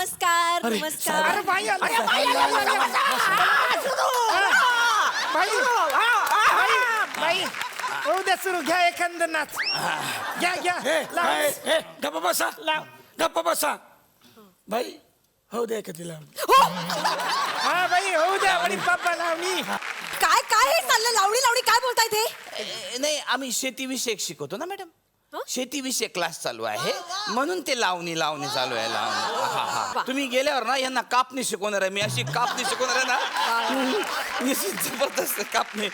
नमस्कार नमस्कार. बाई होऊ द्या सुरू. घ्या एखादं नाच. घ्या घ्या गप्पा बसा गप्पा बसा बाई हो दे का तिला. हा बाई होऊ द्या. वडी पापा लावणी. काय काय हे चाललं? लावणी लावणी काय बोलताय ते? नाही आम्ही शेतीविषयक शिकवतो ना मॅडम. हं? शेतीविषयक क्लास चालू आहे म्हणून ते लावणी चालू आहे. लावणी तुम्ही गेल्यावर ना यांना कापणी शिकवणार आहे. मी अशी कापणी शिकवणार आहे ना. जबरदस्त कापणी.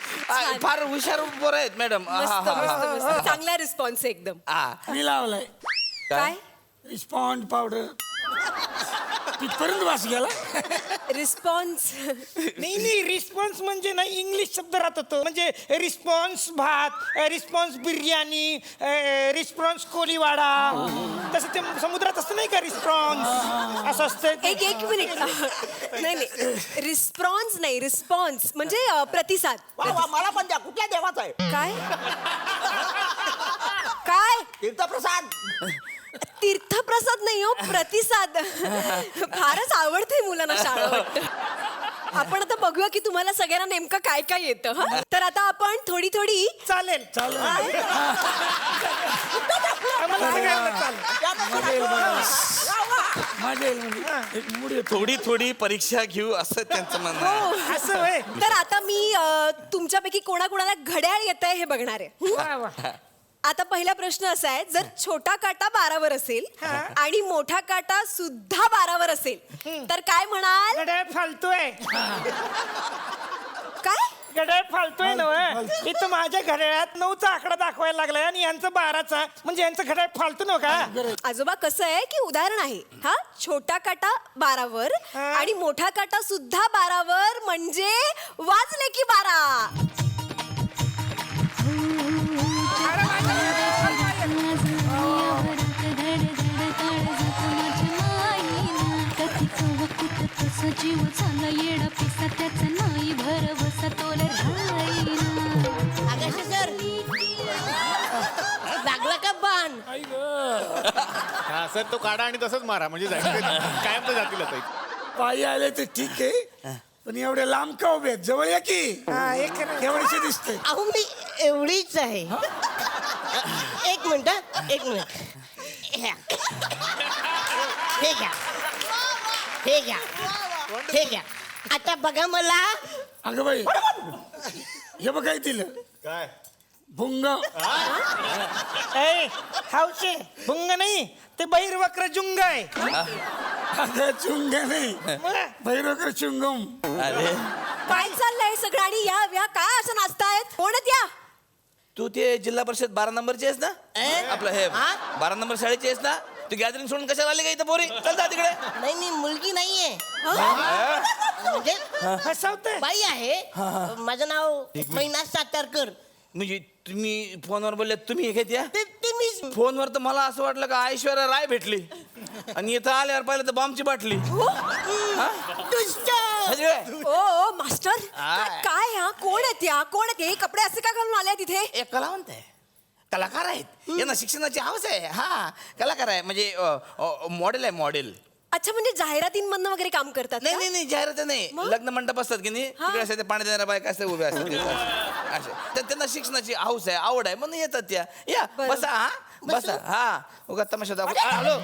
फार हुशार पोरं आहेत मॅडम. मस्त मस्त मस्त. चांगला रिस्पॉन्स एकदम. मी लावलाय काय रिस्पॉन्ड पावडर तिथपर्यंत वास गेला. रिस्पॉन्स? नाही रिस्पॉन्स म्हणजे ना इंग्लिश शब्द राहतो तो. म्हणजे रिस्पॉन्स भात, रिस्पॉन्स बिर्याणी, रिस्पॉन्स कोलीवाडा. तसं ते समुद्रात असतं नाही का रिस्पॉन्स असं असतं. एक मिनिट. नाही नाही रिस्पॉन्स नाही रिस्पॉन्स म्हणजे प्रतिसाद. मला पण द्या. कुठल्या देवाचा आहे? काय काय? तीर्थप्रसाद. तीर्थप्रसाद नाही हो, प्रतिसाद. फारच आवडते मुलांना शाळा वाटतं. आपण आता बघूया की तुम्हाला सगळ्यांना नेमकं काय काय येतं. हं? तर आता आपण थोडी थोडी चालेल आम्हाला सगळ्यांना चालेल. मजा येईल म्हणजे एक मूड येतो. थोडी थोडी परीक्षा घेऊ असं त्यांचं म्हणणं आहे. हो. असं होय. तर आता मी तुमच्यापैकी कोणाकोणाला घड्याळ येत आहे हे बघणार आहे. हं? वा, वा. आता पहिला प्रश्न असा आहे, जर छोटा काटा 12वर असेल आणि मोठा काटा सुद्धा 12वर असेल तर काय म्हणाल? गड्या फालतोय. काय घड्याळ फालतोय ना. इथं माझ्या घड्याळात 9चा आकडा दाखवायला लागलाय आणि यांचं 12चा. म्हणजे यांचं घड्याळ फालतू नव्हता. आजोबा कसं आहे की उदाहरण आहे. हा छोटा काटा 12वर आणि मोठा काटा सुद्धा 12वर म्हणजे वाजले की 12. जीव झाला येडा पिसा त्याचा नाही भरवसा तोल सर लागला का बाण? हा सर तो काढा आणि तसंच मारा म्हणजे कायम तर जातील आता. पायी आले तर ठीक आहे पण एवढे लांब का उभे आहेत? जवळ या की. एवढेसे दिसते. अहो मी एवढीच आहे. एक मिनिट. हे घ्या हे घ्या हे घ्या. आता बघा मला. अगं बाई हे बघ काय दिलं काय भुंग. हावशे भुंग नाही ते बहिर्वक्र जुंग आहे. अगं चुंग नाही भैरवकर चुंगम. अरे काय चाललंय सगळं? आणि या काय असं नाचतायत? कोण आहेत या? तू ते जिल्हा परिषद 12 नंबरची आहेस ना? आपलं हे 12 नंबर शाळेची आहेस ना? तू गॅदरिंग सोडून कशाला आली का इथं पोरी? चल जा तिकडे. नाही मुलगी नाहीये. म्हणजे फसवतोय. बाई आहे. माझं नाव मैना सातारकर. म्हणजे तुम्ही फोनवर बोलले तुम्ही हे घेत या? ते मी फोनवर तर मला असं वाटलं का ऐश्वर्या राय भेटली आणि इथं आल्यावर पाहिलं तर बॉम्बची बाटली. दुष्ट. ओ मास्टर काय हा? कोण आहेत या? कोण आहेत हे? कपडे असे का घालून आले तिथे? एक कलावंत आहे, कलाकार आहेत. यांना शिक्षणाची हवस आहे. हा कलाकार आहे म्हणजे मॉडेल आहे मॉडेल. अच्छा म्हणजे जाहिरातींमधनं वगैरे काम करतात का? नाही जाहिरात नाही. लग्न मंडप असतात की नाही तिकडे असते पाणी देणाऱ्या बायका असते उभ्या असतात असे. तर त्यांना शिक्षणाची हौस आहे आवड आहे म्हणून येतात त्या. या बसा. हा बसा. हा उगा तमाशा दाखव. हॅलो